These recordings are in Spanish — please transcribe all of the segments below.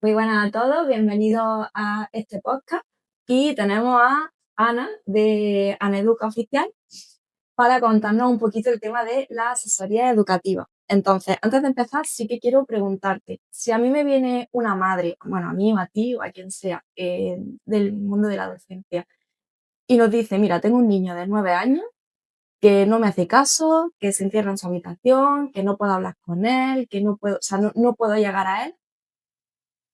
Muy buenas a todos, bienvenidos a este podcast y tenemos a Ana de Aneduca Oficial para contarnos un poquito el tema de la asesoría educativa. Entonces, antes de empezar, sí que quiero preguntarte, si a mí me viene una madre, bueno, a mí o a ti o a quien sea, del mundo de la docencia, y nos dice, mira, tengo un niño de 9 años que no me hace caso, que se encierra en su habitación, que no puedo hablar con él, que no puedo, o sea, no puedo llegar a él,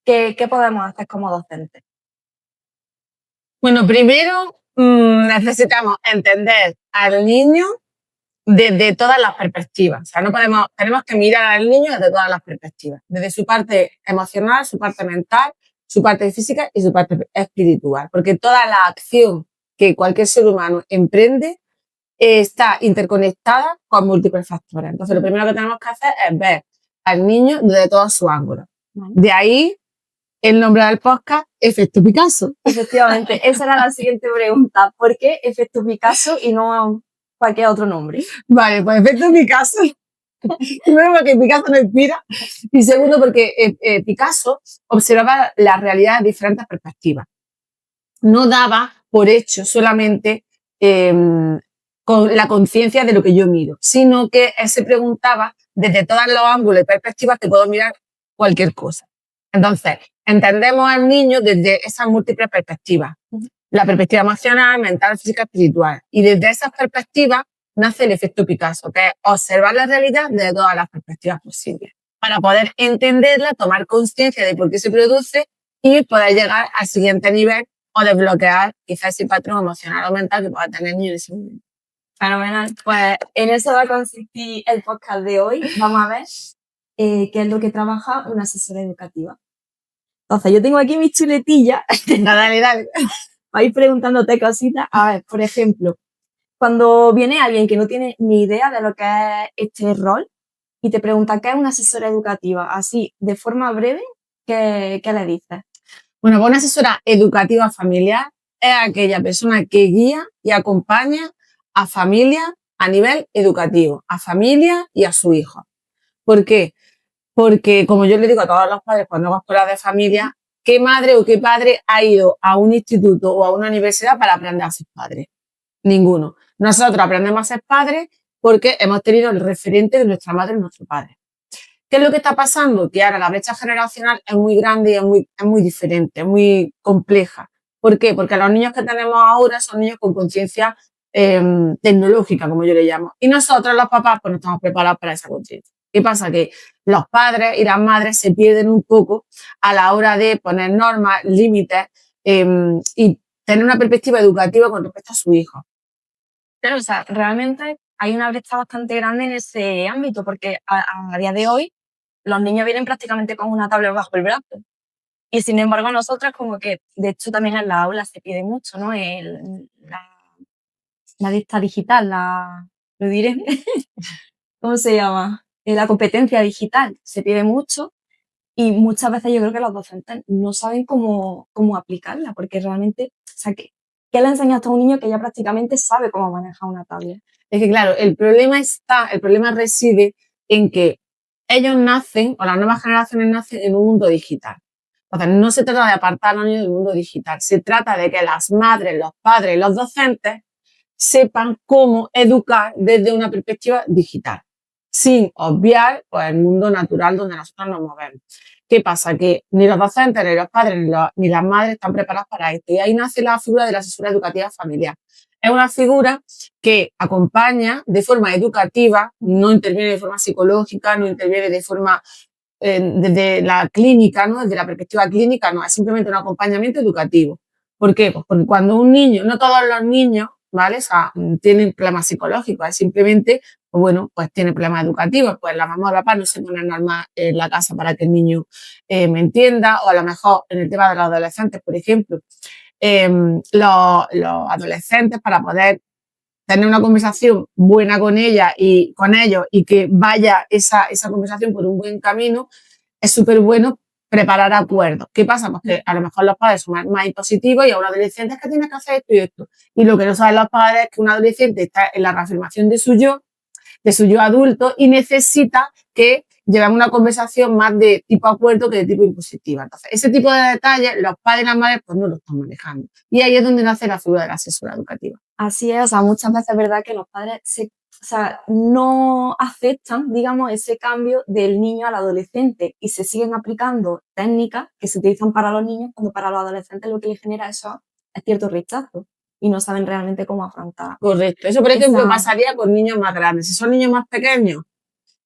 ¿qué podemos hacer como docentes? Bueno, primero necesitamos entender al niño desde todas las perspectivas. O sea, tenemos que mirar al niño desde todas las perspectivas. Desde su parte emocional, su parte mental, su parte física y su parte espiritual. Porque toda la acción que cualquier ser humano emprende está interconectada con múltiples factores. Entonces, lo primero que tenemos que hacer es ver al niño desde todos sus ángulos. ¿Vale? De ahí el nombre del podcast, Efecto Picasso. Efectivamente, esa era la siguiente pregunta. ¿Por qué Efecto Picasso y no cualquier otro nombre? Vale, pues Efecto Picasso. Primero porque Picasso no inspira y segundo porque Picasso observaba la realidad de diferentes perspectivas. No daba por hecho solamente con la conciencia de lo que yo miro, sino que él se preguntaba desde todos los ángulos y perspectivas que puedo mirar cualquier cosa. Entonces, entendemos al niño desde esas múltiples perspectivas. La perspectiva emocional, mental, física, espiritual. Y desde esas perspectivas nace el efecto Picasso, que es observar la realidad desde todas las perspectivas posibles, para poder entenderla, tomar conciencia de por qué se produce y poder llegar al siguiente nivel o desbloquear quizás ese patrón emocional o mental que pueda tener el niño en ese momento. Fenomenal. Pues en eso va a consistir el podcast de hoy. Vamos a ver qué es lo que trabaja una asesora educativa. Entonces, yo tengo aquí mis chuletillas. Dale, dale. Vais preguntándote cositas. A ver, por ejemplo, cuando viene alguien que no tiene ni idea de lo que es este rol y te pregunta qué es una asesora educativa, así, de forma breve, ¿qué le dices? Bueno, pues una asesora educativa familiar es aquella persona que guía y acompaña a familias a nivel educativo, a familia y a su hijo. ¿Por qué? Porque, como yo le digo a todos los padres cuando hago escuelas de familia, ¿qué madre o qué padre ha ido a un instituto o a una universidad para aprender a ser padre? Ninguno. Nosotros aprendemos a ser padres porque hemos tenido el referente de nuestra madre y nuestro padre. ¿Qué es lo que está pasando? Que ahora la brecha generacional es muy grande y es muy diferente, es muy compleja. ¿Por qué? Porque los niños que tenemos ahora son niños con conciencia tecnológica, como yo le llamo. Y nosotros, los papás, pues no estamos preparados para esa conciencia. ¿Qué pasa? Que los padres y las madres se pierden un poco a la hora de poner normas, límites y tener una perspectiva educativa con respecto a su hijo. Pero, o sea, realmente hay una brecha bastante grande en ese ámbito, porque a día de hoy los niños vienen prácticamente con una tablet bajo el brazo. Y sin embargo, nosotras como que, de hecho, también en la aula se pide mucho, ¿no? La de esta digital, lo diré, ¿cómo se llama? La competencia digital se pide mucho y muchas veces yo creo que los docentes no saben cómo aplicarla, porque realmente, o sea, ¿qué le enseñas a un niño que ya prácticamente sabe cómo manejar una tablet? Es que claro, el problema reside en que ellos nacen, o las nuevas generaciones nacen en un mundo digital. Entonces, no se trata de apartar a los niños del mundo digital, se trata de que las madres, los padres y los docentes sepan cómo educar desde una perspectiva digital, sin obviar pues, el mundo natural donde nosotros nos movemos. ¿Qué pasa? Que ni los docentes, ni los padres, ni las madres están preparados para esto. Y ahí nace la figura de la asesora educativa familiar. Es una figura que acompaña de forma educativa, no interviene de forma psicológica, no interviene de forma desde la clínica, ¿no? Desde la perspectiva clínica, no, es simplemente un acompañamiento educativo. ¿Por qué? Pues porque cuando un niño, no todos los niños, ¿vale? O sea, tienen problemas psicológicos, es simplemente, pues bueno, pues tiene problemas educativos, pues la mamá o el papá no se ponen normal en la casa para que el niño me entienda, o a lo mejor en el tema de los adolescentes, por ejemplo, los adolescentes para poder tener una conversación buena con ella y con ellos y que vaya esa conversación por un buen camino, es súper bueno preparar acuerdos. ¿Qué pasa? Pues que a lo mejor los padres son más impositivos y a un adolescente es que tienes que hacer esto y esto. Y lo que no saben los padres es que un adolescente está en la reafirmación de su yo adulto y necesita que llevamos una conversación más de tipo acuerdo que de tipo impositiva. Entonces, ese tipo de detalles los padres y las madres pues no lo están manejando. Y ahí es donde nace la figura de la asesora educativa. Así es, o sea, muchas veces es verdad que los padres no aceptan, digamos, ese cambio del niño al adolescente y se siguen aplicando técnicas que se utilizan para los niños cuando para los adolescentes lo que les genera eso es cierto rechazo y no saben realmente cómo afrontar. Correcto. Eso, por ejemplo, pasaría con niños más grandes. Si son niños más pequeños,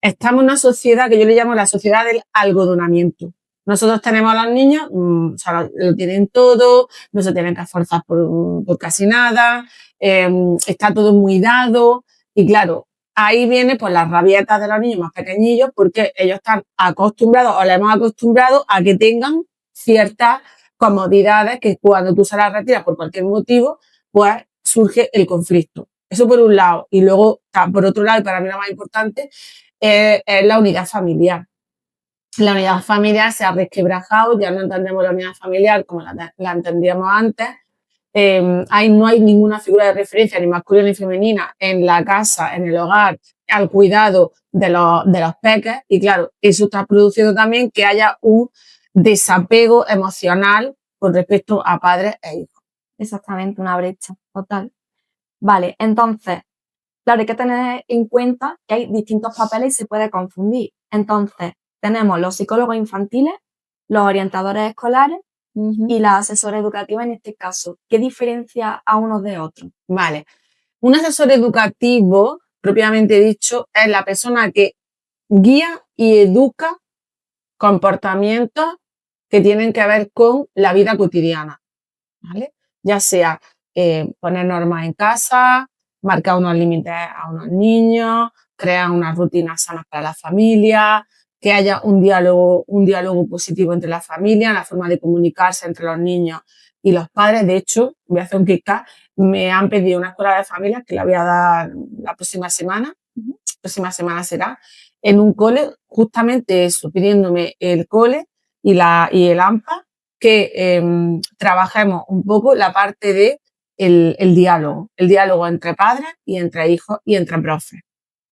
estamos en una sociedad que yo le llamo la sociedad del algodonamiento. Nosotros tenemos a los niños, o sea, lo tienen todo, no se tienen que esforzar por casi nada, está todo muy dado y claro, ahí viene pues las rabietas de los niños más pequeñillos porque ellos están acostumbrados o les hemos acostumbrado a que tengan ciertas comodidades que cuando tú se las retiras por cualquier motivo, pues surge el conflicto. Eso por un lado. Y luego, por otro lado, y para mí lo más importante, es la unidad familiar. La unidad familiar se ha resquebrajado, ya no entendemos la unidad familiar como la entendíamos antes. Ahí no hay ninguna figura de referencia, ni masculina ni femenina, en la casa, en el hogar, al cuidado de los peques. Y claro, eso está produciendo también que haya un desapego emocional con respecto a padres e hijos. Exactamente, una brecha total. Vale, entonces, claro, hay que tener en cuenta que hay distintos papeles y se puede confundir. Entonces, tenemos los psicólogos infantiles, los orientadores escolares y la asesora educativa en este caso. ¿Qué diferencia a unos de otros? Vale. Un asesor educativo, propiamente dicho, es la persona que guía y educa comportamientos que tienen que ver con la vida cotidiana, ¿vale? Ya sea poner normas en casa, marcar unos límites a unos niños, crear unas rutinas sanas para la familia, que haya un diálogo positivo entre la familia, la forma de comunicarse entre los niños y los padres. De hecho, voy a hacer un kick-off, me han pedido una escuela de familias que la voy a dar la próxima semana, próxima semana será, en un cole, justamente eso, pidiéndome el cole y el AMPA, que trabajemos un poco la parte de el diálogo entre padres y entre hijos y entre profes.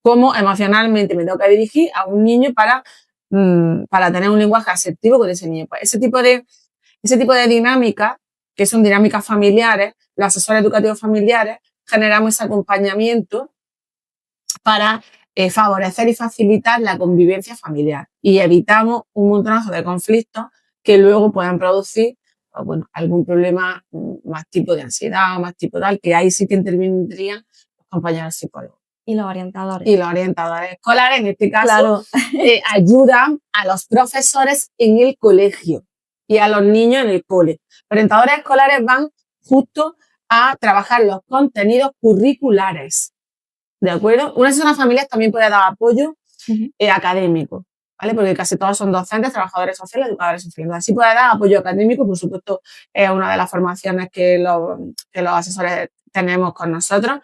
Cómo emocionalmente me tengo que dirigir a un niño para tener un lenguaje asertivo con ese niño. Pues ese tipo de dinámicas, que son dinámicas familiares, los asesores educativos familiares, generamos ese acompañamiento para favorecer y facilitar la convivencia familiar y evitamos un montonazo de conflictos que luego puedan producir algún problema más tipo de ansiedad o más tipo tal, que ahí sí que intervendrían los compañeros psicólogos. Y los orientadores. Y los orientadores escolares, en este caso, claro. ayudan a los profesores en el colegio y a los niños en el cole. Los orientadores escolares van justo a trabajar los contenidos curriculares. ¿De acuerdo? Una asesora familiar también puede dar apoyo académico, ¿vale? Porque casi todos son docentes, trabajadores sociales, educadores sociales. Así puede dar apoyo académico, por supuesto, es una de las formaciones que los asesores tenemos con nosotros,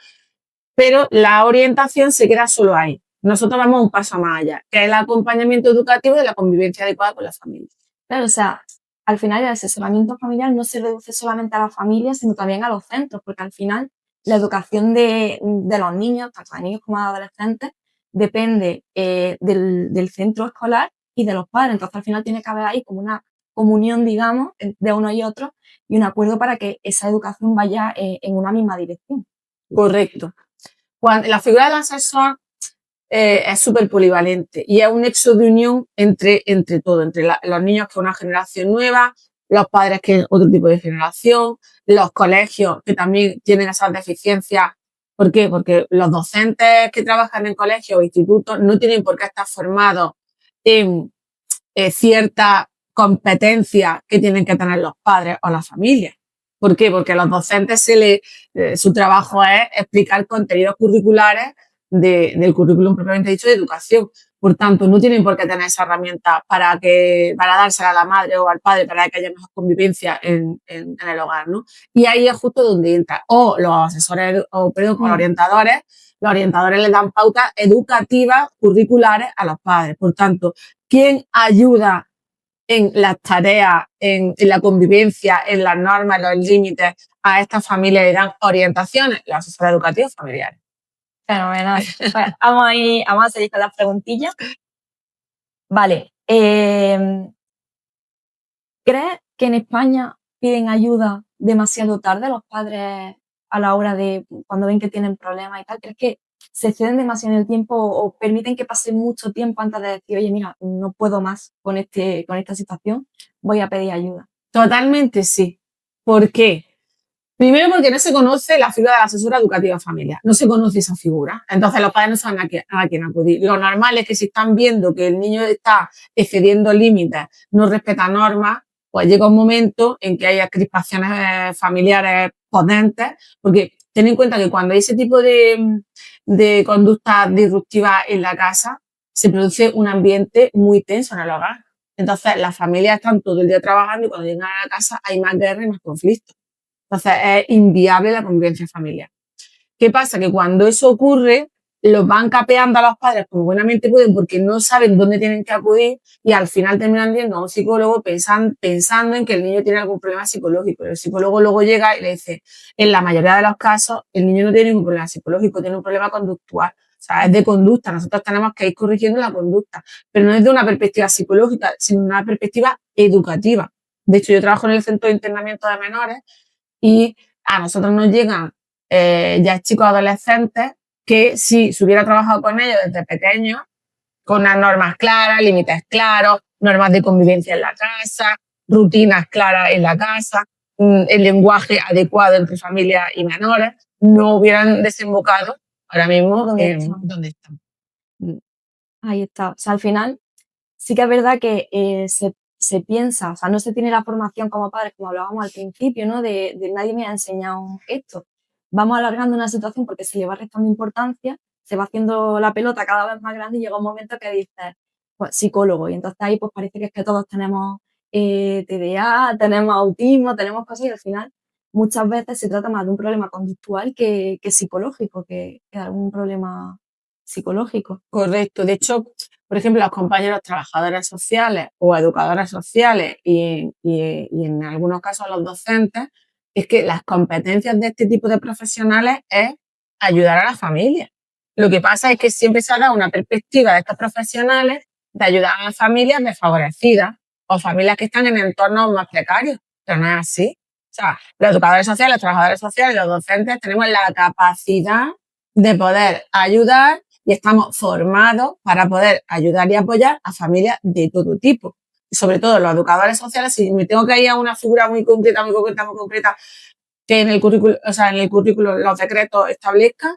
pero la orientación se queda solo ahí. Nosotros vamos un paso más allá, que es el acompañamiento educativo y la convivencia adecuada con la familia. Claro, o sea, al final el asesoramiento familiar no se reduce solamente a la familia, sino también a los centros, porque al final la educación de los niños, tanto de niños como de adolescentes, depende del centro escolar y de los padres. Entonces, al final tiene que haber ahí como una comunión, digamos, de uno y otro y un acuerdo para que esa educación vaya en una misma dirección. Correcto. La figura del asesor es súper polivalente y es un nexo de unión entre todo, entre los niños, que es una generación nueva, los padres, que es otro tipo de generación, los colegios, que también tienen esas deficiencias. ¿Por qué? Porque los docentes que trabajan en colegios o institutos no tienen por qué estar formados en cierta competencia que tienen que tener los padres o las familias. ¿Por qué? Porque a los docentes su trabajo es explicar contenidos curriculares del currículum propiamente dicho de educación. Por tanto, no tienen por qué tener esa herramienta para dársela a la madre o al padre para que haya mejor convivencia en el hogar, ¿no? Y ahí es justo donde entra. O los asesores, los orientadores les dan pautas educativas, curriculares a los padres. Por tanto, ¿quién ayuda en las tareas, en la convivencia, en las normas, en los límites a estas familias y dan orientaciones? Los asesores educativos familiares. Fenomenal. Pues vamos a seguir con las preguntillas. Vale. ¿Crees que en España piden ayuda demasiado tarde los padres a la hora de cuando ven que tienen problemas y tal? ¿Crees que se exceden demasiado en el tiempo o permiten que pase mucho tiempo antes de decir, oye, mira, no puedo más con esta situación, voy a pedir ayuda? Totalmente sí. ¿Por qué? Primero porque no se conoce la figura de la asesora educativa familiar, no se conoce esa figura. Entonces los padres no saben a quién acudir. Lo normal es que si están viendo que el niño está excediendo límites, no respeta normas, pues llega un momento en que haya crispaciones familiares potentes, porque ten en cuenta que cuando hay ese tipo de conductas disruptivas en la casa, se produce un ambiente muy tenso en el hogar. Entonces las familias están todo el día trabajando y cuando llegan a la casa hay más guerra y más conflictos. Entonces es inviable la convivencia familiar. ¿Qué pasa? Que cuando eso ocurre, los van capeando a los padres como buenamente pueden porque no saben dónde tienen que acudir y al final terminan yendo a un psicólogo pensando en que el niño tiene algún problema psicológico. El psicólogo luego llega y le dice, en la mayoría de los casos, el niño no tiene ningún problema psicológico, tiene un problema conductual. O sea, es de conducta. Nosotros tenemos que ir corrigiendo la conducta, pero no es de una perspectiva psicológica, sino una perspectiva educativa. De hecho, yo trabajo en el centro de internamiento de menores y a nosotros nos llegan ya chicos adolescentes que si se hubiera trabajado con ellos desde pequeños, con unas normas claras, límites claros, normas de convivencia en la casa, rutinas claras en la casa, el lenguaje adecuado entre familias y menores, no hubieran desembocado ahora mismo donde están. Ahí está. O sea, al final sí que es verdad que se piensa, o sea, no se tiene la formación como padres, como hablábamos al principio, ¿no? De nadie me ha enseñado esto. Vamos alargando una situación porque se le va restando importancia, se va haciendo la pelota cada vez más grande y llega un momento que dices, pues psicólogo, y entonces ahí pues parece que es que todos tenemos TDA, tenemos autismo, tenemos cosas y al final muchas veces se trata más de un problema conductual que psicológico, que de algún problema psicológico. Correcto. De hecho, por ejemplo, los compañeros trabajadores sociales o educadores sociales y en algunos casos los docentes, es que las competencias de este tipo de profesionales es ayudar a la familia. Lo que pasa es que siempre se ha dado una perspectiva de estos profesionales de ayudar a las familias desfavorecidas o familias que están en entornos más precarios, pero no es así. O sea, los educadores sociales, los trabajadores sociales y los docentes tenemos la capacidad de poder ayudar y estamos formados para poder ayudar y apoyar a familias de todo tipo. Y sobre todo los educadores sociales, si me tengo que ir a una figura muy concreta, que en el currículo los decretos establezcan,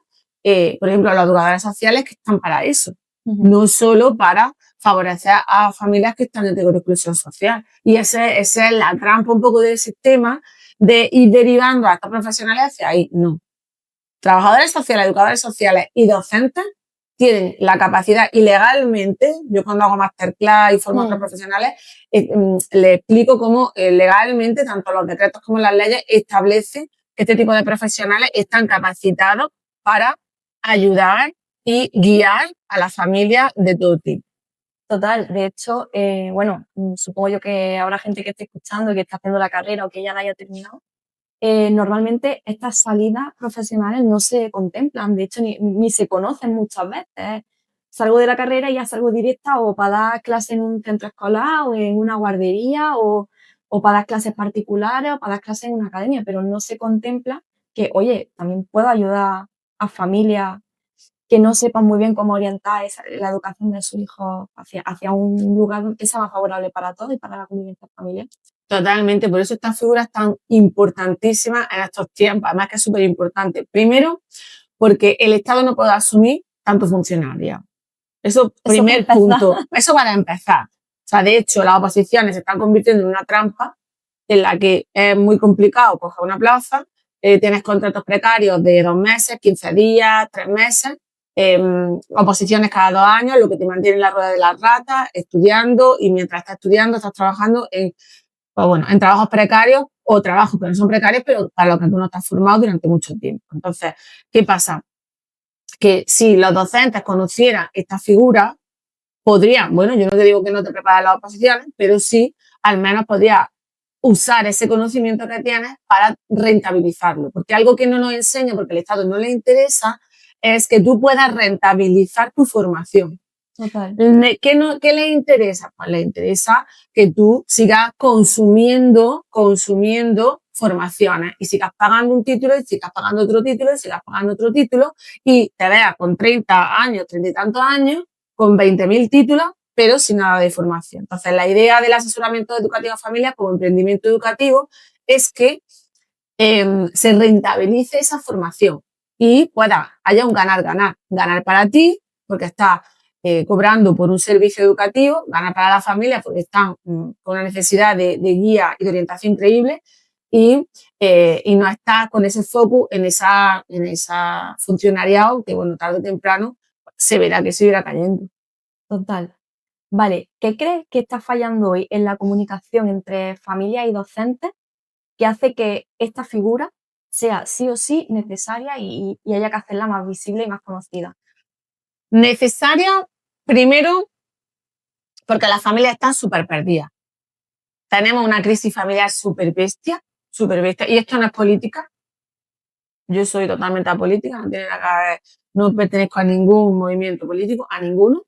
por ejemplo, los educadores sociales que están para eso, no solo para favorecer a familias que están en riesgo de exclusión social. Y esa es la trampa un poco del sistema de ir derivando a estos profesionales hacia ahí. No. Trabajadores sociales, educadores sociales y docentes tienen la capacidad y legalmente, yo cuando hago masterclass y formo a otros profesionales, le explico cómo legalmente, tanto los decretos como las leyes, establecen que este tipo de profesionales están capacitados para ayudar y guiar a las familias de todo tipo. Total, de hecho, bueno, supongo yo que habrá gente que esté escuchando y que está haciendo la carrera o que ya la haya terminado. Normalmente estas salidas profesionales no se contemplan, de hecho ni se conocen muchas veces. Salgo de la carrera y ya salgo directa o para dar clases en un centro escolar o en una guardería o para dar clases particulares o para dar clases en una academia, pero no se contempla que, oye, también puedo ayudar a familias que no sepan muy bien cómo orientar la educación de sus hijos hacia un lugar que sea más favorable para todos y para la convivencia familiar. Totalmente, por eso estas figuras tan importantísimas en estos tiempos, además que es súper importante. Primero, porque el Estado no puede asumir tanto funcionario. Eso primer punto. Eso para empezar. O sea, de hecho, las oposiciones se están convirtiendo en una trampa en la que es muy complicado coger una plaza, tienes contratos precarios de 2 meses, 15 días, 3 meses, oposiciones cada 2 años, lo que te mantiene en la rueda de las ratas, estudiando, y mientras estás estudiando estás trabajando pues bueno, en trabajos precarios o trabajos que no son precarios, pero para los que tú no estás formado durante mucho tiempo. Entonces, ¿qué pasa? Que si los docentes conocieran esta figura, podrían, bueno, yo no te digo que no te prepares las oposiciones, pero sí, al menos podrías usar ese conocimiento que tienes para rentabilizarlo. Porque algo que no nos enseña, porque al Estado no le interesa, es que tú puedas rentabilizar tu formación. Total. ¿Qué les interesa? Pues les interesa que tú sigas consumiendo formaciones y sigas pagando un título y sigas pagando otro título y sigas pagando otro título y te veas con 30 años, 30 y tantos años, con 20.000 títulos, pero sin nada de formación. Entonces, la idea del asesoramiento educativo a familias como emprendimiento educativo es que se rentabilice esa formación y haya un ganar-ganar. Ganar para ti, porque estás cobrando por un servicio educativo, ganar para la familia, porque están con una necesidad de guía y de orientación increíble, y no estás con ese foco en esa funcionariado que, bueno, tarde o temprano se verá que se irá cayendo. Total. Vale, ¿qué crees que está fallando hoy en la comunicación entre familia y docentes que hace que esta figura sea sí o sí necesaria y haya que hacerla más visible y más conocida? Necesaria, primero, porque las familias están súper perdidas. Tenemos una crisis familiar súper bestia, y esto no es política. Yo soy totalmente apolítica, no tiene nada que ver, no pertenezco a ningún movimiento político, a ninguno.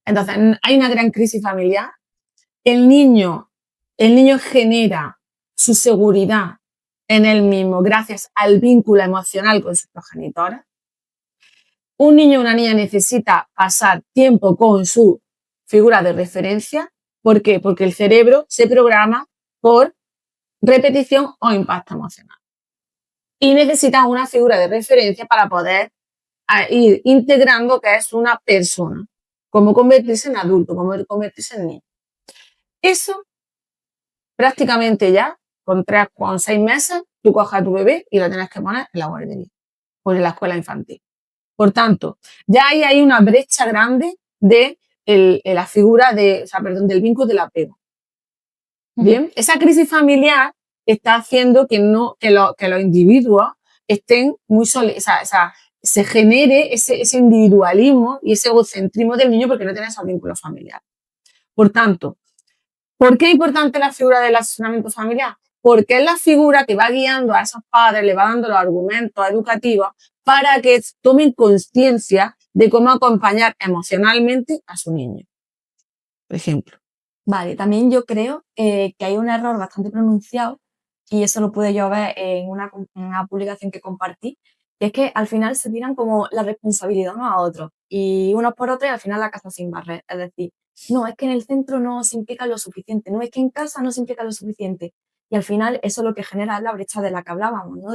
Entonces, hay una gran crisis familiar. El niño, el niño genera su seguridad en él mismo gracias al vínculo emocional con sus progenitores. Un niño o una niña necesita pasar tiempo con su figura de referencia. ¿Por qué? Porque el cerebro se programa por repetición o impacto emocional. Y necesita una figura de referencia para poder ir integrando que es una persona, cómo convertirse en adulto, cómo convertirse en niño. Eso prácticamente ya, con 6 meses, tú coges a tu bebé y lo tienes que poner en la guardería o en la escuela infantil. Por tanto, ya hay una brecha grande de la figura del vínculo del apego. Bien, esa crisis familiar está haciendo que los individuos estén muy solos, se genere ese individualismo y ese egocentrismo del niño porque no tiene esos vínculos familiares. Por tanto, ¿por qué es importante la figura del asesoramiento familiar? Porque es la figura que va guiando a esos padres, le va dando los argumentos educativos para que tomen conciencia de cómo acompañar emocionalmente a su niño, por ejemplo. Vale, también yo creo que hay un error bastante pronunciado, y eso lo pude yo ver en una publicación que compartí, que es que al final se tiran como la responsabilidad unos a otros, y unos por otros, y al final la casa sin barrer. Es decir, no, es que en el centro no se implica lo suficiente, no, es que en casa no se implica lo suficiente. Y al final eso lo que genera es la brecha de la que hablábamos, ¿no?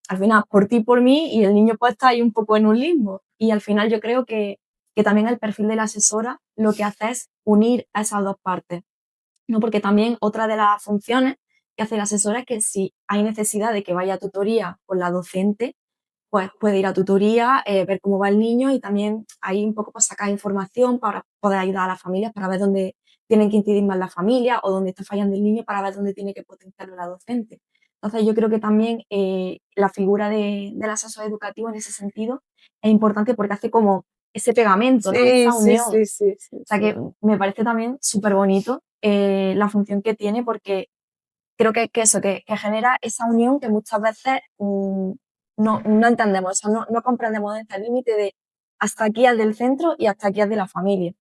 Al final, por ti, por mí, y el niño puede estar ahí un poco en un limbo. Y al final yo creo que también el perfil de la asesora lo que hace es unir a esas dos partes, ¿no? Porque también otra de las funciones que hace la asesora es que si hay necesidad de que vaya a tutoría con la docente, pues puede ir a tutoría, ver cómo va el niño, y también ahí un poco pues sacar información para poder ayudar a las familias, para ver dónde tienen que incidir más la familia o dónde está fallando el niño, para ver dónde tiene que potenciarlo la docente. Entonces yo creo que también la figura del asesor educativo en ese sentido es importante porque hace como ese pegamento, ¿no? Sí, Esa sí, unión. sí, sí, sí, O sea que me parece también súper bonito la función que tiene, porque creo que eso, que genera esa unión que muchas veces no entendemos, o sea, no comprendemos ese límite de hasta aquí es del centro y hasta aquí es de la familia.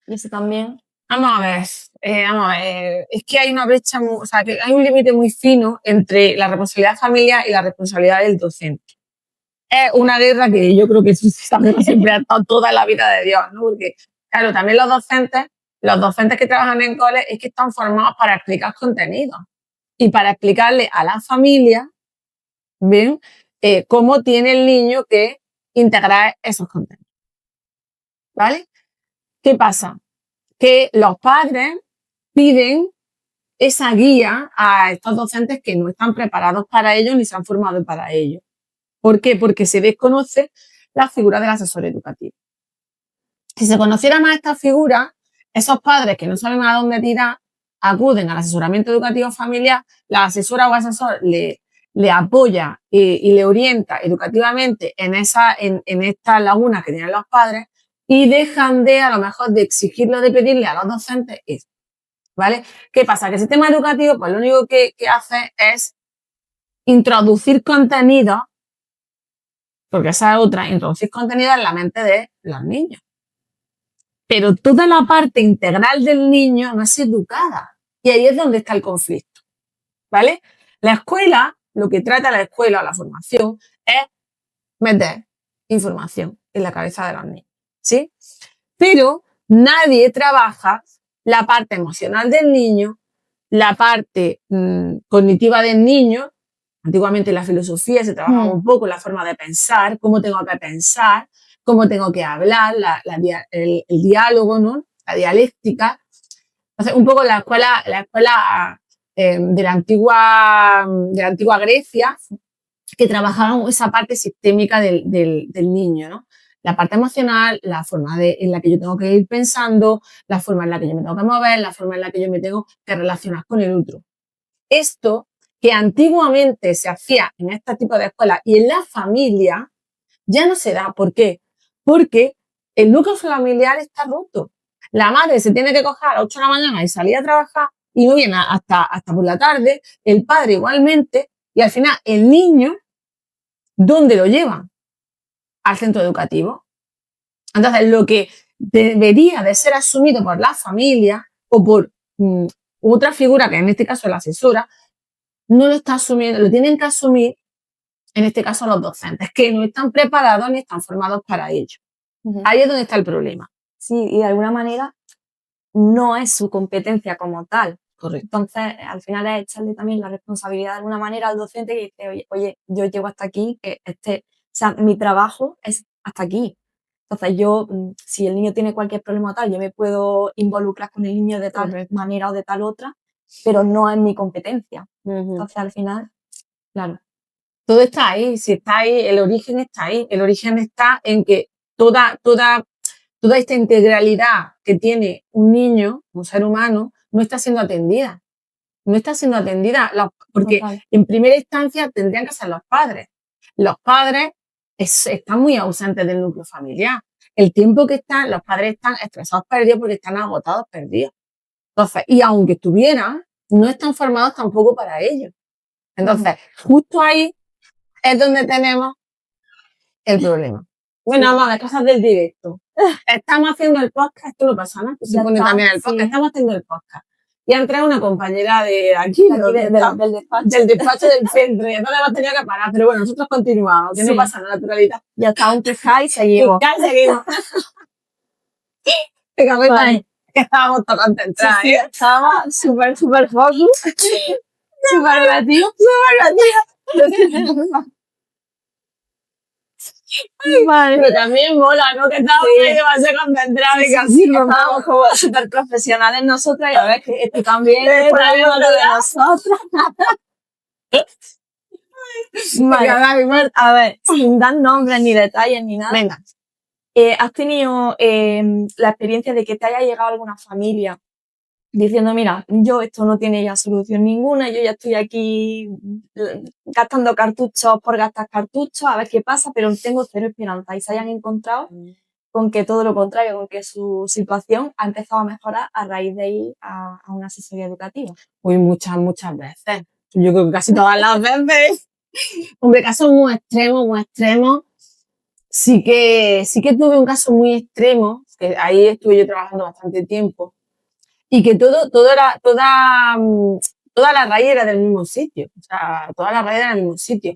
Y eso también. Vamos a ver, es que hay una brecha, o sea, que hay un límite muy fino entre la responsabilidad familiar y la responsabilidad del docente. Es una guerra que yo creo que esta guerra siempre ha estado toda la vida de Dios, ¿no? Porque, claro, también los docentes que trabajan en cole es que están formados para explicar contenidos y para explicarle a la familia, ¿bien? Cómo tiene el niño que integrar esos contenidos, ¿vale? ¿Qué pasa? Que los padres piden esa guía a estos docentes que no están preparados para ello ni se han formado para ello. ¿Por qué? Porque se desconoce la figura del asesor educativo. Si se conociera más esta figura, esos padres que no saben a dónde tirar acuden al asesoramiento educativo familiar, la asesora o asesor le apoya y le orienta educativamente en estas lagunas que tienen los padres, y dejan a lo mejor de exigirlo, de pedirle a los docentes esto, ¿vale? ¿Qué pasa? Que el sistema educativo, pues lo único que hace es introducir contenidos, porque esa es otra, introducir contenidos en la mente de los niños. pero toda la parte integral del niño no es educada. Y ahí es donde está el conflicto, ¿vale? La escuela, lo que trata la escuela o la formación es meter información en la cabeza de los niños, ¿sí? Pero nadie trabaja la parte emocional del niño, la parte cognitiva del niño. Antiguamente en la filosofía se trabajaba un poco la forma de pensar, cómo tengo que pensar, cómo tengo que hablar, el diálogo, ¿no? La dialéctica. Entonces, un poco la escuela de la antigua Grecia, que trabajaban esa parte sistémica del niño, ¿no? La parte emocional, la forma en la que yo tengo que ir pensando, la forma en la que yo me tengo que mover, la forma en la que yo me tengo que relacionar con el otro. Esto que antiguamente se hacía en este tipo de escuelas y en la familia, ya no se da. ¿Por qué? Porque el núcleo familiar está roto. La madre se tiene que coger a las 8 de la mañana y salir a trabajar y no viene hasta por la tarde, el padre igualmente, y al final el niño, ¿dónde lo llevan? Al centro educativo. Entonces, lo que debería de ser asumido por la familia o por otra figura, que en este caso es la asesora, no lo está asumiendo, lo tienen que asumir, en este caso los docentes, que no están preparados ni están formados para ello. Ahí es donde está el problema. Sí, y de alguna manera no es su competencia como tal. Correcto. Entonces, al final es echarle también la responsabilidad de alguna manera al docente que dice, oye, yo llego hasta aquí, que o sea, mi trabajo es hasta aquí. Entonces yo, si el niño tiene cualquier problema o tal, yo me puedo involucrar con el niño de tal manera o de tal otra, pero no es mi competencia. Entonces, al final, claro. Todo está ahí, si está ahí, el origen está ahí. El origen está en que toda esta integralidad que tiene un niño, un ser humano, no está siendo atendida. No está siendo atendida, porque en primera instancia tendrían que ser los padres. Los padres están muy ausentes del núcleo familiar. El tiempo que están, los padres están estresados, perdidos, porque están agotados, perdidos. Entonces, y aunque estuvieran, no están formados tampoco para ello. Entonces, justo ahí es donde tenemos el problema. Bueno, vamos a ver, cosas del directo. Estamos haciendo el podcast, esto no pasa nada, se pone también el podcast, estamos haciendo el podcast. Y ha entrado una compañera de aquí, del despacho del centro, y entonces hemos tenido que parar, pero bueno, nosotros continuamos, que no pasa nada, naturalidad. Ya está, un queja y seguimos. Venga, vale. Que estábamos todos concentrados. Sí, estábamos súper focus, súper creativos. Vale. Pero también mola, ¿no? Que estamos ahí demasiado concentrados y casi estábamos como súper profesionales nosotras y a ver que esto también es por algo de nosotras. Vale. A ver, sin dar nombres ni detalles ni nada. Venga. ¿Has tenido la experiencia de que te haya llegado alguna familia diciendo, mira, esto no tiene ya solución ninguna, yo ya estoy aquí gastando cartuchos por gastar cartuchos, a ver qué pasa, pero tengo cero esperanza, y se hayan encontrado con que todo lo contrario, con que su situación ha empezado a mejorar a raíz de ir a una asesoría educativa? Uy, muchas veces. Yo creo que casi todas las veces. Hombre, casos muy extremos. Sí que tuve un caso muy extremo, que ahí estuve yo trabajando bastante tiempo, y que toda la raíz era del mismo sitio. O sea, toda la raíz era del mismo sitio.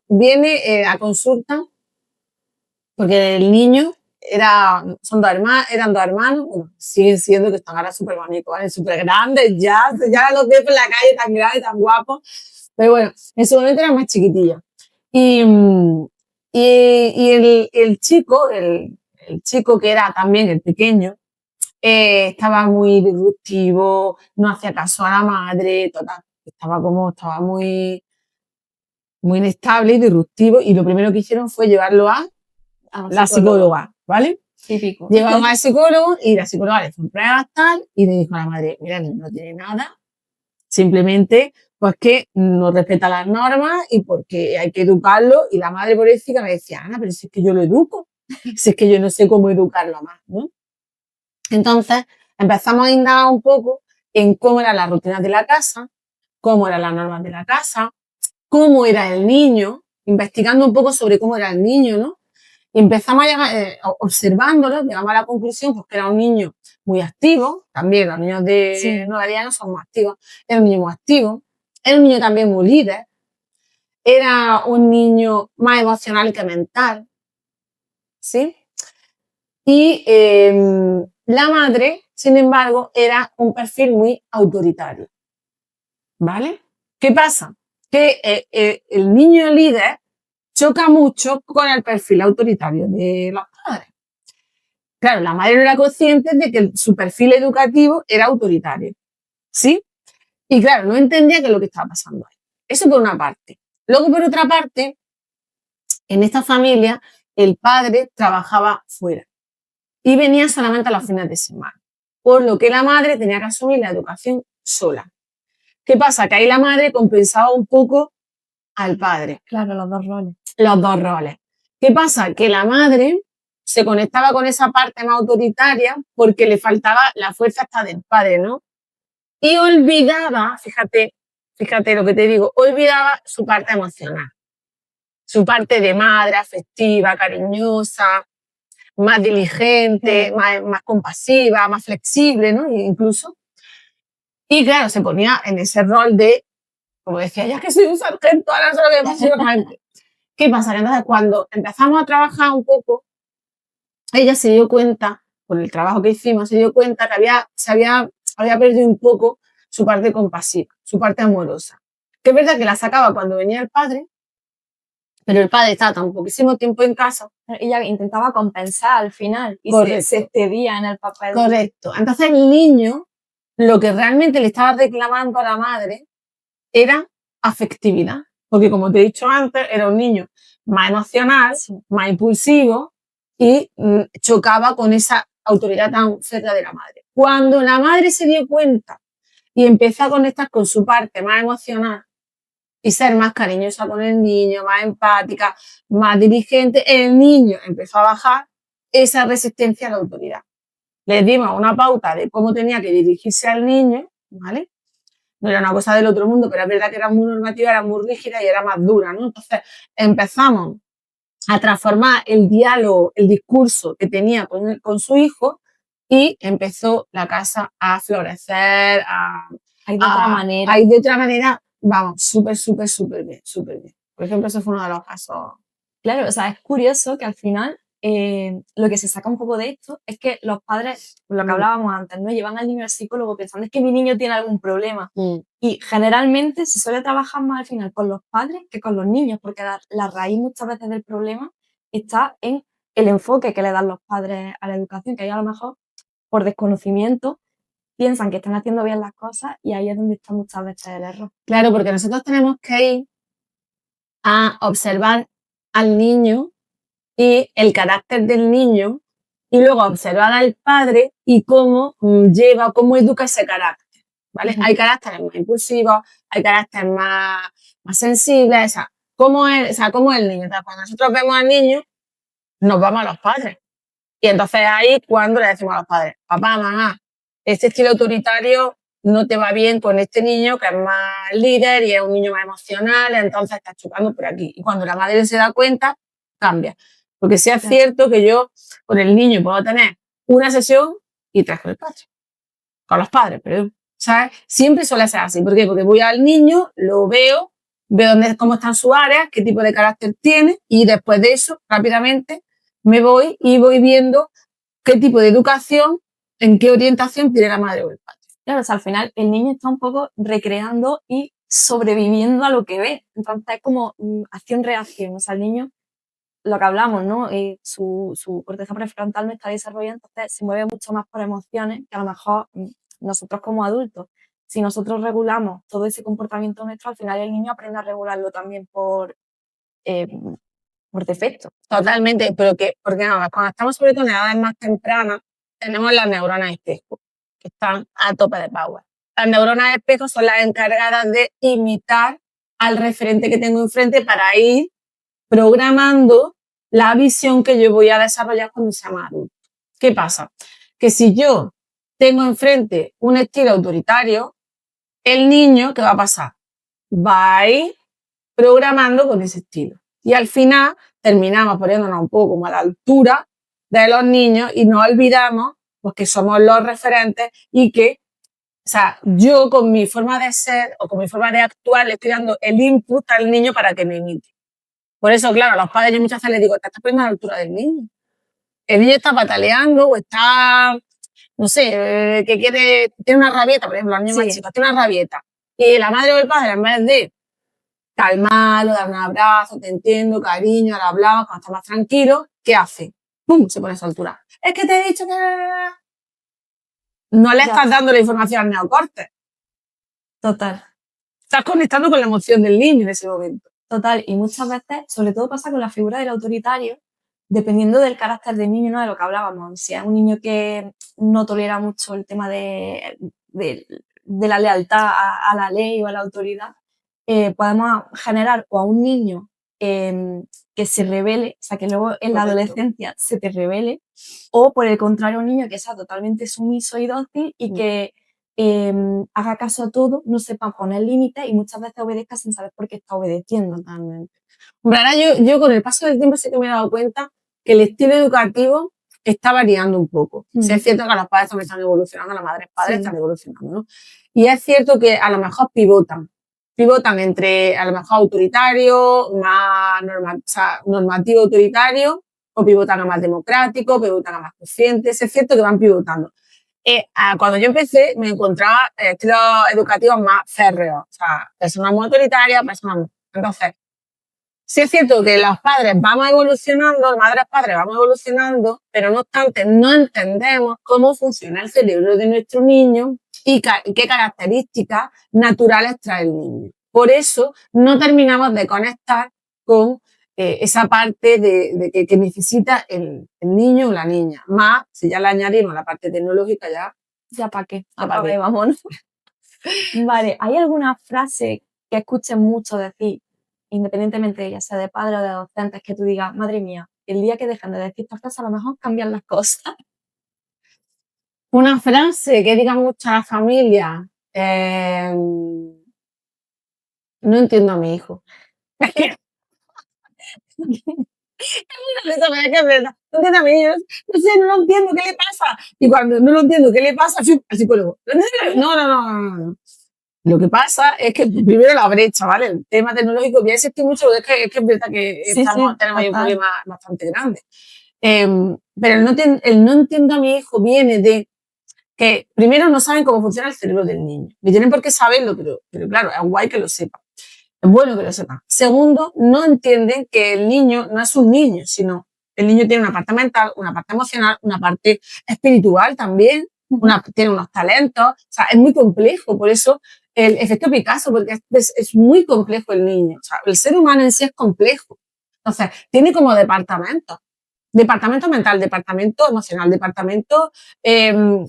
Viene a consulta, porque el niño eran dos hermanos, bueno, siguen siendo, que están ahora súper bonitos, ¿vale? Súper grandes, ya los veo por la calle tan grandes, tan guapos, pero bueno, en su momento eran más chiquitillos. Y el chico que era también el pequeño, estaba muy disruptivo, no hacía caso a la madre, total, estaba muy inestable y disruptivo, y lo primero que hicieron fue llevarlo a la psicóloga, ¿vale? Típico. Llevamos al psicólogo y la psicóloga le hizo pruebas tal y le dijo a la madre, mira, no tiene nada, simplemente pues que no respeta las normas y porque hay que educarlo. Y la madre pobrecita me decía, Ana, pero si es que yo lo educo, si es que yo no sé cómo educarlo más, ¿no? Entonces empezamos a indagar un poco en cómo eran las rutinas de la casa, cómo eran las normas de la casa, cómo era el niño, investigando un poco sobre cómo era el niño, ¿no? Y empezamos observándolo, llegamos a la conclusión pues, que era un niño muy activo, también los niños de Nogariano son muy activos, era un niño muy activo, era un niño también muy líder, era un niño más emocional que mental, ¿sí? Y la madre, sin embargo, era un perfil muy autoritario, ¿vale? ¿Qué pasa? Que el niño líder choca mucho con el perfil autoritario de los padres. Claro, la madre no era consciente de que su perfil educativo era autoritario, ¿sí? Y claro, no entendía qué es lo que estaba pasando ahí. Eso por una parte. Luego, por otra parte, en esta familia, el padre trabajaba fuera y venía solamente a los fines de semana, por lo que la madre tenía que asumir la educación sola. ¿Qué pasa? Que ahí la madre compensaba un poco al padre. Claro, los dos roles. Los dos roles. ¿Qué pasa? Que la madre se conectaba con esa parte más autoritaria porque le faltaba la fuerza hasta del padre, ¿no? Y olvidaba, fíjate lo que te digo, olvidaba su parte emocional, su parte de madre, afectiva, cariñosa, más diligente, más compasiva, más flexible, ¿no? Incluso. Y claro, se ponía en ese rol de, como decía, ya que soy un sargento, ahora solo me pasa a gente. ¿Qué pasa? Que entonces cuando empezamos a trabajar un poco, ella se dio cuenta, con el trabajo que hicimos, se dio cuenta que había perdido un poco su parte compasiva, su parte amorosa. Que es verdad que la sacaba cuando venía el padre, pero el padre estaba tan poquísimo tiempo en casa. Ella intentaba compensar al final y se excedía en el papel. Correcto. Entonces el niño, lo que realmente le estaba reclamando a la madre era afectividad. Porque como te he dicho antes, era un niño más emocional, más impulsivo y chocaba con esa autoridad tan férrea de la madre. Cuando la madre se dio cuenta y empezó a conectar con su parte más emocional y ser más cariñosa con el niño, más empática, más diligente, el niño empezó a bajar esa resistencia a la autoridad. Le dimos una pauta de cómo tenía que dirigirse al niño, ¿vale? No era una cosa del otro mundo, pero es verdad que era muy normativa, era muy rígida y era más dura, ¿no? Entonces empezamos a transformar el diálogo, el discurso que tenía con su hijo y empezó la casa a florecer, Hay de otra manera. Hay de otra manera, vamos, súper bien. Por ejemplo, ese fue uno de los casos. Claro, o sea, es curioso que al final lo que se saca un poco de esto es que los padres, lo que hablábamos antes, ¿no? Llevan al niño al psicólogo pensando es que mi niño tiene algún problema. Y generalmente se suele trabajar más al final con los padres que con los niños, porque la raíz muchas veces del problema está en el enfoque que le dan los padres a la educación, que ellos a lo mejor por desconocimiento piensan que están haciendo bien las cosas y ahí es donde está muchas veces el error. Claro, porque nosotros tenemos que ir a observar al niño y el carácter del niño y luego observar al padre y cómo cómo educa ese carácter, ¿vale? Hay caracteres más impulsivos, hay caracteres más sensibles, o sea, cómo es el niño. Entonces, cuando nosotros vemos al niño, nos vamos a los padres. Y entonces ahí cuando le decimos a los padres, papá, mamá, este estilo autoritario no te va bien con este niño que es más líder y es un niño más emocional, entonces está chocando por aquí. Y cuando la madre se da cuenta, cambia. Porque sí es cierto que yo con el niño puedo tener una sesión y tres con el padre. Con los padres, perdón. ¿Sabes? Siempre suele ser así. ¿Por qué? Porque voy al niño, lo veo cómo están sus áreas, qué tipo de carácter tiene y después de eso, rápidamente, me voy y voy viendo qué tipo de educación, en qué orientación tiene la madre o el padre. Claro, o sea, al final el niño está un poco recreando y sobreviviendo a lo que ve. Entonces es como acción-reacción. O sea, el niño, lo que hablamos, ¿no? Su corteza prefrontal no está desarrollada, entonces se mueve mucho más por emociones que a lo mejor nosotros como adultos. Si nosotros regulamos todo ese comportamiento nuestro, al final el niño aprende a regularlo también por defecto. Totalmente, porque no, cuando estamos sobre todo en edades más tempranas, tenemos las neuronas espejo, que están a tope de power. Las neuronas espejo son las encargadas de imitar al referente que tengo enfrente para ir programando la visión que yo voy a desarrollar cuando sea más adulto. ¿Qué pasa? Que si yo tengo enfrente un estilo autoritario, el niño, ¿qué va a pasar? Va a ir programando con ese estilo. Y al final terminamos poniéndonos un poco como a la altura de los niños y nos olvidamos pues, que somos los referentes y que, o sea, yo con mi forma de ser o con mi forma de actuar le estoy dando el input al niño para que me imite. Por eso, claro, a los padres yo muchas veces les digo, te estás poniendo a la altura del niño. El niño está pataleando o está, no sé, que tiene una rabieta, por ejemplo, los niños más chicos, tiene una rabieta. Y la madre o el padre, en vez de calmarlo, dar un abrazo, te entiendo, cariño, ahora hablamos, cuando está más tranquilo, ¿qué hace? ¡Pum! Se pone a esa altura. Es que te he dicho que... No le estás dando la información al neocorte. Total. Estás conectando con la emoción del niño en ese momento. Total, y muchas veces, sobre todo pasa con la figura del autoritario, dependiendo del carácter del niño, ¿no? De lo que hablábamos. Si es un niño que no tolera mucho el tema de la lealtad a la ley o a la autoridad, podemos generar o a un niño que se rebele, o sea, que luego en la adolescencia se te rebele, o por el contrario, un niño que sea totalmente sumiso y dócil y que haga caso a todo, no sepa poner límites y muchas veces obedezca sin saber por qué está obedeciendo. Totalmente. Hombre, ahora yo con el paso del tiempo sí que me he dado cuenta que el estilo educativo está variando un poco. Sí es cierto que los padres también están evolucionando, las madres padres están evolucionando, ¿no? Y es cierto que a lo mejor pivotan entre a lo mejor autoritario, más normativo autoritario, o pivotan a más democrático, pivotan a más conscientes. Es cierto que van pivotando. Cuando yo empecé me encontraba estilos educativos más férreos, o sea, personas muy autoritarias, personas muy... Entonces, sí es cierto que los padres vamos evolucionando, las madres padres vamos evolucionando, pero no obstante no entendemos cómo funciona el cerebro de nuestro niño y qué características naturales trae el niño. Por eso no terminamos de conectar con esa parte de que necesita el niño o la niña. Más, si ya le añadimos la parte tecnológica, ya para qué, apaga y vámonos. Vale, ¿hay alguna frase que escuches mucho decir, independientemente ya sea de padre o de docentes, que tú digas, madre mía, el día que dejen de decir estas cosas a lo mejor cambian las cosas? Una frase que diga mucho a la familia. No entiendo a mi hijo. Es que es verdad. No entiendo a mi hijo. No sé, no lo entiendo, ¿qué le pasa? Y cuando no lo entiendo, ¿qué le pasa? Al psicólogo. No. Lo que pasa es que primero la brecha, ¿vale? El tema tecnológico, voy a insistir mucho, porque es que es verdad que tenemos ahí un problema bastante grande. Pero el no entiendo a mi hijo viene de que primero no saben cómo funciona el cerebro del niño. Ni tienen por qué saberlo, pero claro, es guay que lo sepan. Es bueno que lo sepan. Segundo, no entienden que el niño no es un niño, sino el niño tiene una parte mental, una parte emocional, una parte espiritual también, tiene unos talentos. O sea, es muy complejo. Por eso el efecto Picasso, porque es muy complejo el niño. O sea, el ser humano en sí es complejo. Entonces, tiene como departamentos. Departamento mental, departamento emocional, departamento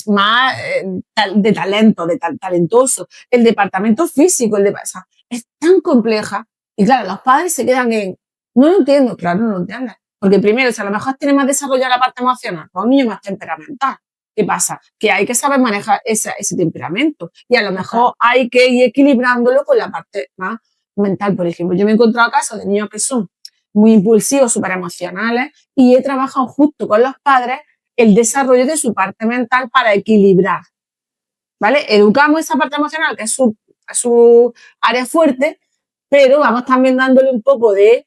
más de talento, talentoso, el departamento físico, o sea, es tan compleja. Y claro, los padres se quedan en, no lo entiendo, claro, no lo entiendes. Porque primero, si a lo mejor tiene más desarrollada la parte emocional, pues un niño más temperamental. ¿Qué pasa? Que hay que saber manejar ese temperamento. Y a lo mejor hay que ir equilibrándolo con la parte más mental, por ejemplo. Yo me he encontrado casos de niños que son muy impulsivos, súper emocionales, y he trabajado justo con los padres el desarrollo de su parte mental para equilibrar, ¿vale? Educamos esa parte emocional, que es su área fuerte, pero vamos también dándole un poco de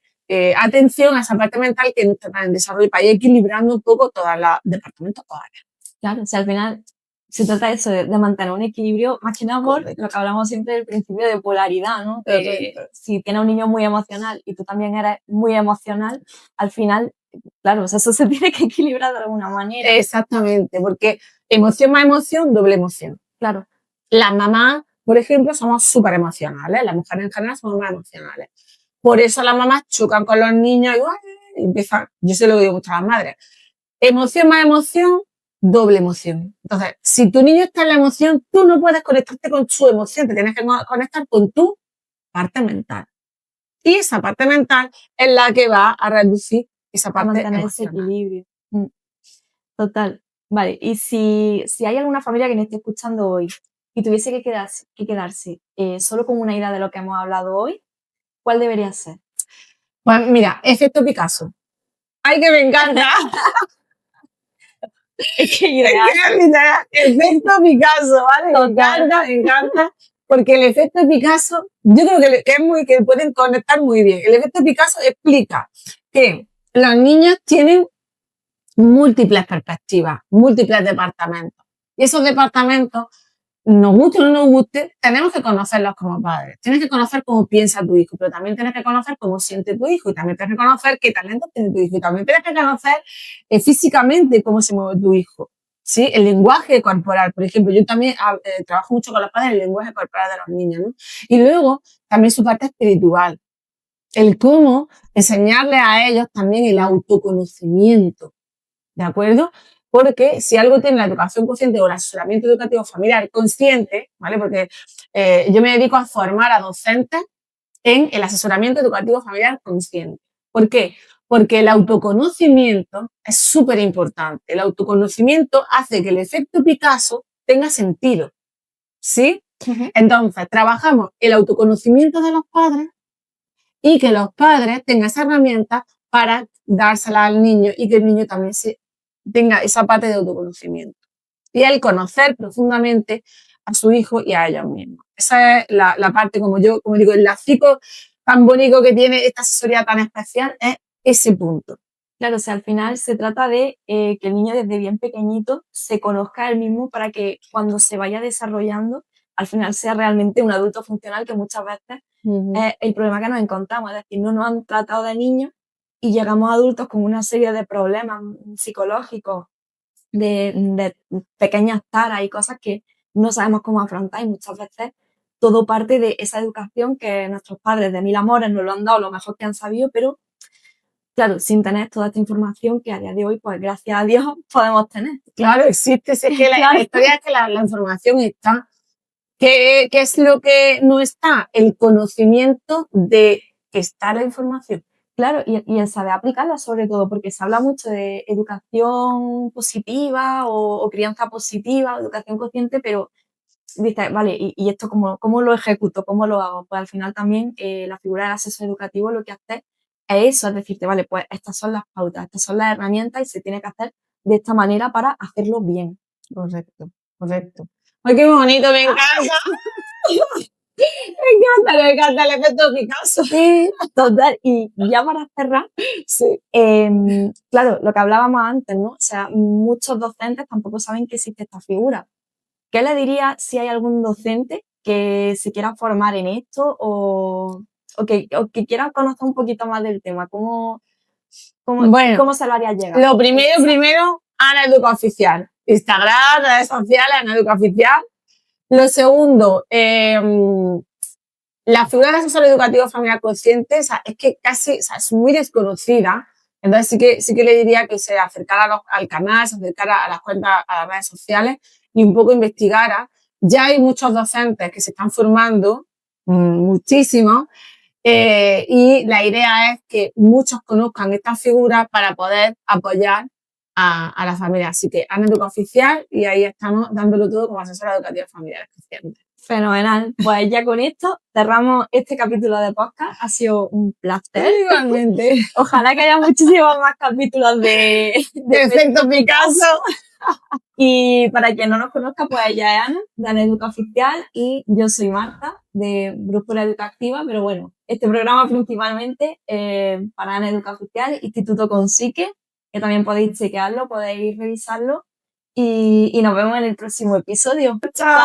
atención a esa parte mental que está en desarrollo para ir equilibrando un poco todos los departamentos o áreas. Claro, o sea, al final se trata de eso, de mantener un equilibrio, más que nada por lo que hablamos siempre del principio de polaridad, ¿no? Si tienes un niño muy emocional y tú también eres muy emocional, al final, claro, o sea, eso se tiene que equilibrar de alguna manera. Exactamente, porque emoción más emoción, doble emoción. Claro. Las mamás, por ejemplo, somos súper emocionales, las mujeres en general somos más emocionales. Por eso las mamás chocan con los niños y empiezan, yo se lo digo mucho a las madres, emoción más emoción, doble emoción. Entonces, si tu niño está en la emoción, tú no puedes conectarte con su emoción, te tienes que conectar con tu parte mental. Y esa parte mental es la que va a reducir esa parte mantener ese equilibrio. Total. Vale, y si hay alguna familia que me esté escuchando hoy y tuviese que quedarse solo con una idea de lo que hemos hablado hoy, ¿cuál debería ser? Pues mira, efecto Picasso. Ay, que me encanta. Es que Es que, literal, efecto Picasso, ¿vale? Me encanta. Porque el efecto Picasso, yo creo que pueden conectar muy bien. El efecto Picasso explica que los niños tienen múltiples perspectivas, múltiples departamentos. Y esos departamentos, nos guste o no nos guste, tenemos que conocerlos como padres. Tienes que conocer cómo piensa tu hijo, pero también tienes que conocer cómo siente tu hijo, y también tienes que conocer qué talento tiene tu hijo, y también tienes que conocer físicamente cómo se mueve tu hijo. ¿Sí? El lenguaje corporal, por ejemplo, yo también trabajo mucho con los padres el lenguaje corporal de los niños, ¿no? Y luego también su parte espiritual, el cómo enseñarles a ellos también el autoconocimiento, ¿de acuerdo? Porque si algo tiene la educación consciente o el asesoramiento educativo familiar consciente, ¿vale? Porque yo me dedico a formar a docentes en el asesoramiento educativo familiar consciente. ¿Por qué? Porque el autoconocimiento es súper importante. El autoconocimiento hace que el efecto Picasso tenga sentido, ¿sí? Entonces, trabajamos el autoconocimiento de los padres y que los padres tengan esa herramienta para dársela al niño y que el niño también tenga esa parte de autoconocimiento. Y el conocer profundamente a su hijo y a ellos mismos. Esa es la parte, como digo, el lacico tan bonito que tiene esta asesoría tan especial, es ese punto. Claro, o sea, al final se trata de que el niño desde bien pequeñito se conozca a él mismo para que cuando se vaya desarrollando, al final sea realmente un adulto funcional, que muchas veces es el problema que nos encontramos. Es decir, no nos han tratado de niños y llegamos a adultos con una serie de problemas psicológicos, de pequeñas taras y cosas que no sabemos cómo afrontar, y muchas veces todo parte de esa educación que nuestros padres de mil amores nos lo han dado lo mejor que han sabido, pero claro, sin tener toda esta información que a día de hoy, pues gracias a Dios, podemos tener. Claro, existe. Es que la historia es que la información está. ¿Qué es lo que no está? El conocimiento de que está la información. Claro, y el saber aplicarla sobre todo, porque se habla mucho de educación positiva o crianza positiva, o educación consciente, pero dices, vale, ¿y esto cómo lo ejecuto? ¿Cómo lo hago? Pues al final también la figura del asesor educativo lo que hace es eso, es decirte, vale, pues estas son las pautas, estas son las herramientas y se tiene que hacer de esta manera para hacerlo bien. Correcto, correcto. ¡Ay, qué bonito! ¡Me encanta! Me encanta el efecto Picasso. Sí, total. Y ya para cerrar, sí. Claro, lo que hablábamos antes, ¿no? O sea, muchos docentes tampoco saben que existe esta figura. ¿Qué le diría si hay algún docente que se quiera formar en esto o que quiera conocer un poquito más del tema? ¿Cómo se lo haría llegar? Lo primero, Ana Educa Oficial. Instagram, redes sociales, Ana Educa Oficial. Lo segundo, la figura del asesor educativo familiar consciente, o sea, es que casi, o sea, es muy desconocida. Entonces sí que le diría que se acercara al canal, se acercara a las cuentas, a las redes sociales y un poco investigara. Ya hay muchos docentes que se están formando, muchísimos, y la idea es que muchos conozcan esta figura para poder apoyar a la familia. Así que Ana Educa Oficial, y ahí estamos dándolo todo como asesora educativa familiar consciente. Fenomenal. Pues ya con esto cerramos este capítulo de podcast. Ha sido un placer. Igualmente. Ojalá que haya muchísimos más capítulos de efecto Picasso. Y para quien no nos conozca, pues ella es Ana, de Ana Educa Oficial, y yo soy Marta, de Brújula Educativa, pero bueno, este programa principalmente para Ana Educa Oficial, Instituto Consique, que también podéis chequearlo, podéis revisarlo, y nos vemos en el próximo episodio. ¡Chao!